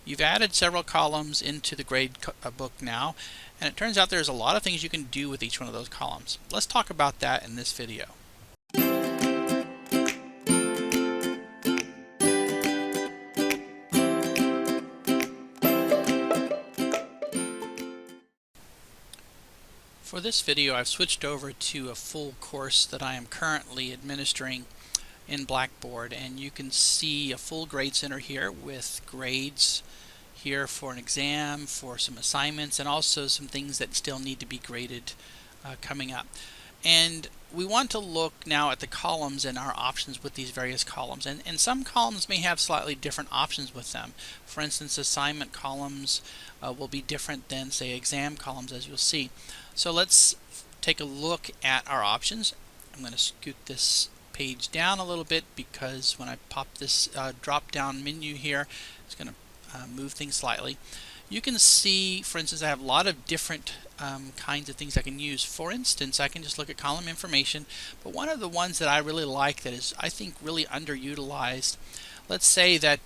You've added several columns into the grade book now, and it turns out there's a lot of things you can do with each one of those columns. Let's talk about that in this video. For this video, I've switched over to a full course that I am currently administering in Blackboard, and you can see a full grade center here with grades here for an exam, for some assignments, and also some things that still need to be graded coming up. And we want to look now at the columns and our options with these various columns. And some columns may have slightly different options with them. For instance, assignment columns will be different than, say, exam columns, as you'll see. So let's take a look at our options. I'm going to scoot this page down a little bit because when I pop this drop down menu here, it's going to move things slightly. You can see, for instance, I have a lot of different kinds of things I can use. For instance, I can just look at column information, but one of the ones that I really like that is, I think, really underutilized. Let's say that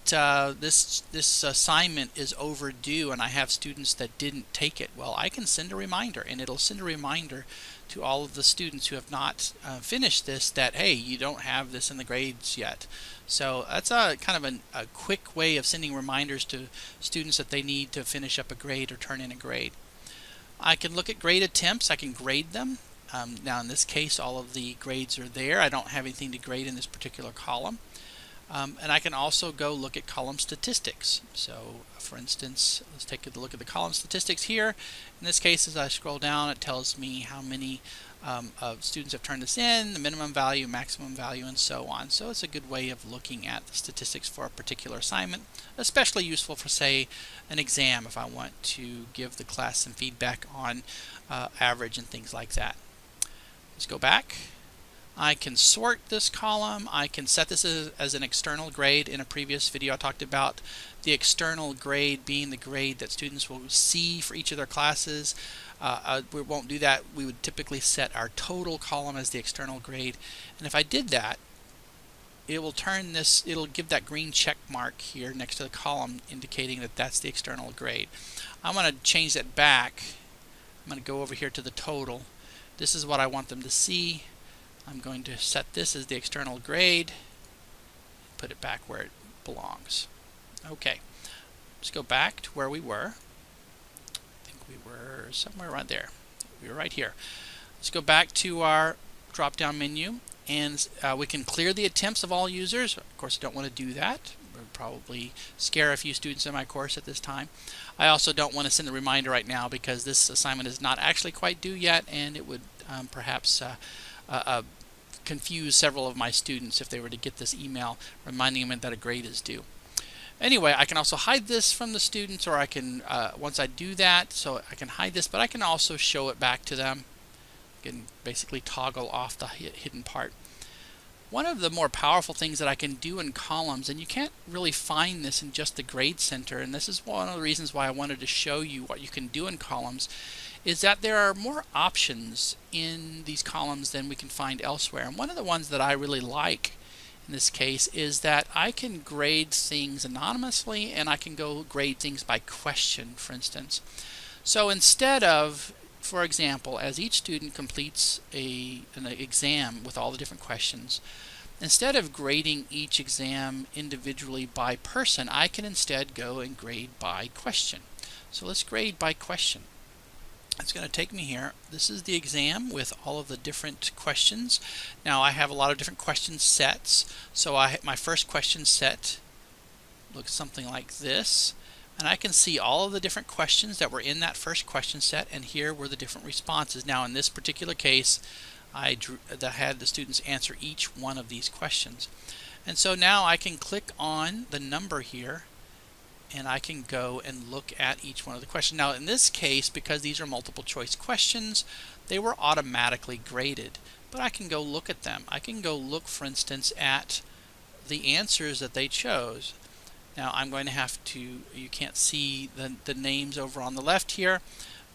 this assignment is overdue and I have students that didn't take it. Well, I can send a reminder, and it'll send a reminder to all of the students who have not finished this that, hey, you don't have this in the grades yet. So that's a kind of a quick way of sending reminders to students that they need to finish up a grade or turn in a grade. I can look at grade attempts. I can grade them. Now in this case, all of the grades are there. I don't have anything to grade in this particular column. And I can also go look at column statistics. So for instance, let's take a look at the column statistics here. In this case, as I scroll down, it tells me how many students have turned this in, the minimum value, maximum value, and so on. So it's a good way of looking at the statistics for a particular assignment, especially useful for, say, an exam if I want to give the class some feedback on average and things like that. Let's go back. I can sort this column. I can set this as an external grade. In a previous video I talked about the external grade being the grade that students will see for each of their classes. We won't do that. We would typically set our total column as the external grade, and if I did that, it will turn this, it'll give that green check mark here next to the column indicating that that's the external grade. I'm going to change that back. I'm going to go over here to the total. This is what I want them to see. I'm going to set this as the external grade, put it back where it belongs. Okay, let's go back to where we were. I think we were somewhere right there. We were right here. Let's go back to our drop-down menu, and we can clear the attempts of all users. Of course, I don't want to do that. It would probably scare a few students in my course at this time. I also don't want to send a reminder right now because this assignment is not actually quite due yet, and it would perhaps confuse several of my students if they were to get this email reminding them that a grade is due. Anyway, I can also hide this from the students, or I can, once I do that, so I can hide this, but I can also show it back to them. I can basically toggle off the hidden part. One of the more powerful things that I can do in columns, and you can't really find this in just the Grade Center, and this is one of the reasons why I wanted to show you what you can do in columns, is that there are more options in these columns than we can find elsewhere. And one of the ones that I really like in this case is that I can grade things anonymously, and I can go grade things by question, for instance. So instead of, for example, as each student completes an exam with all the different questions, instead of grading each exam individually by person, I can instead go and grade by question. So let's grade by question. It's going to take me here. This is the exam with all of the different questions. Now I have a lot of different question sets. So my first question set looks something like this. And I can see all of the different questions that were in that first question set, and here were the different responses. Now in this particular case, I had the students answer each one of these questions. And so now I can click on the number here, and I can go and look at each one of the questions. Now in this case, because these are multiple choice questions, they were automatically graded, but I can go look at them. I can go look, for instance, at the answers that they chose. Now I'm going to have to, you can't see the names over on the left here,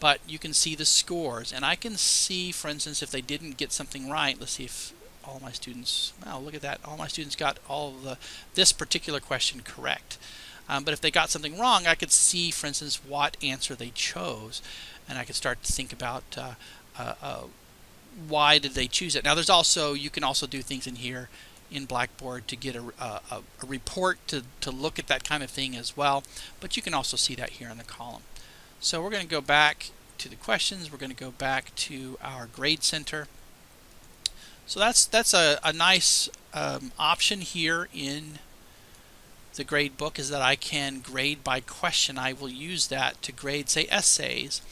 but you can see the scores, and I can see, for instance, if they didn't get something right. Let's see if all my students, wow, look at that, all my students got all of this particular question correct. But if they got something wrong, I could see, for instance, what answer they chose, and I could start to think about why did they choose it. Now, there's also, you can also do things in here in Blackboard to get a report to look at that kind of thing as well, but you can also see that here in the column. So we're going to go back to the questions. We're going to go back to our grade center. So that's a nice option here in the grade book, is that I can grade by question. I will use that to grade, say, essays.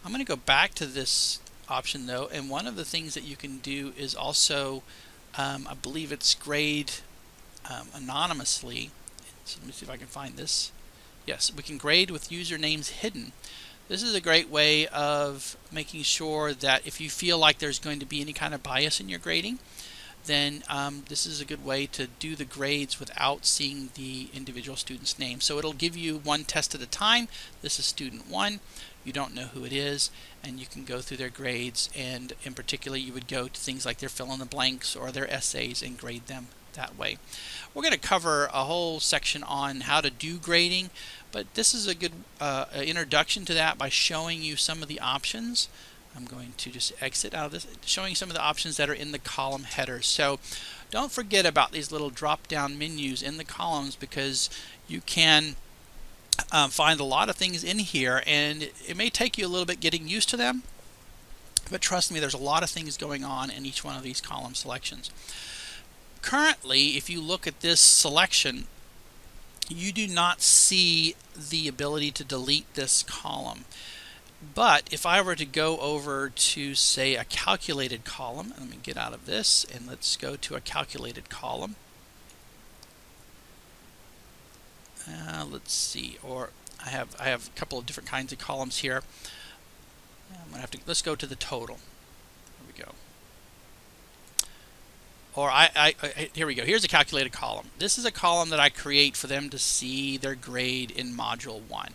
I'm going to go back to this option though, and one of the things that you can do is also, I believe it's grade anonymously. So let me see if I can find this. Yes, we can grade with usernames hidden. This is a great way of making sure that if you feel like there's going to be any kind of bias in your grading, then this is a good way to do the grades without seeing the individual student's name. So it'll give you one test at a time. This is student 1. You don't know who it is, and you can go through their grades, and in particular you would go to things like their fill in the blanks or their essays and grade them that way. We're going to cover a whole section on how to do grading, but this is a good introduction to that by showing you some of the options. I'm going to just exit out of this, showing some of the options that are in the column headers. So don't forget about these little drop down menus in the columns, because you can find a lot of things in here, and it may take you a little bit getting used to them, but trust me, there's a lot of things going on in each one of these column selections. Currently, if you look at this selection, you do not see the ability to delete this column. But if I were to go over to, say, a calculated column, let me get out of this and let's go to a calculated column. Let's see, or I have a couple of different kinds of columns here. I'm gonna have to, let's go to the total. There we go. Or here we go. Here's a calculated column. This is a column that I create for them to see their grade in Module 1.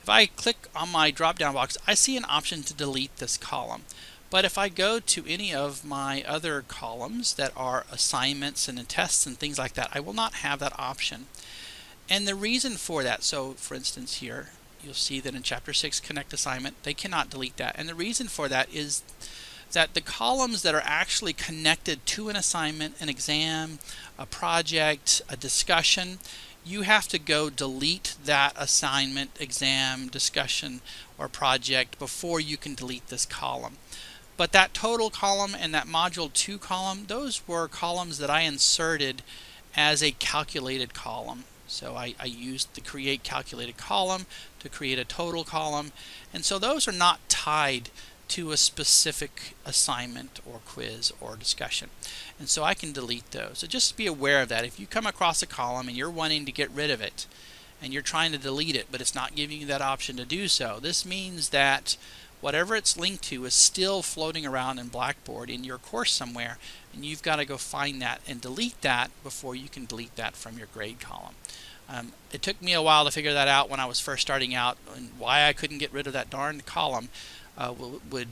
If I click on my drop-down box, I see an option to delete this column. But if I go to any of my other columns that are assignments and tests and things like that, I will not have that option. And the reason for that, so for instance here, you'll see that in Chapter 6 Connect Assignment, they cannot delete that. And the reason for that is that the columns that are actually connected to an assignment, an exam, a project, a discussion, you have to go delete that assignment, exam, discussion, or project before you can delete this column. But that total column and that Module 2 column, those were columns that I inserted as a calculated column. So I used the create calculated column to create a total column, and so those are not tied to a specific assignment or quiz or discussion, and so I can delete those. So just be aware of that. If you come across a column and you're wanting to get rid of it and you're trying to delete it but it's not giving you that option to do so, this means that whatever it's linked to is still floating around in Blackboard in your course somewhere, and you've got to go find that and delete that before you can delete that from your grade column. It took me a while to figure that out when I was first starting out, and why I couldn't get rid of that darn column would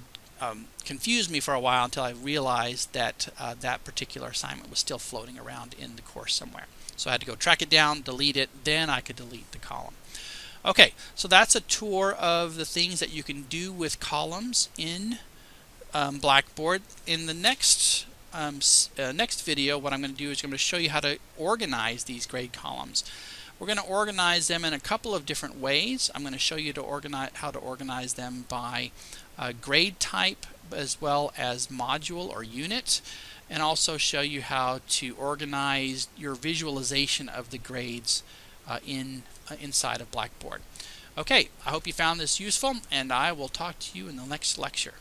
confuse me for a while until I realized that that particular assignment was still floating around in the course somewhere. So I had to go track it down, delete it, then I could delete the column. Okay, so that's a tour of the things that you can do with columns in Blackboard. In the next video, what I'm going to do is I'm going to show you how to organize these grade columns. We're going to organize them in a couple of different ways. I'm going to show you how to organize them by grade type as well as module or unit, and also show you how to organize your visualization of the grades inside of Blackboard. Okay, I hope you found this useful, and I will talk to you in the next lecture.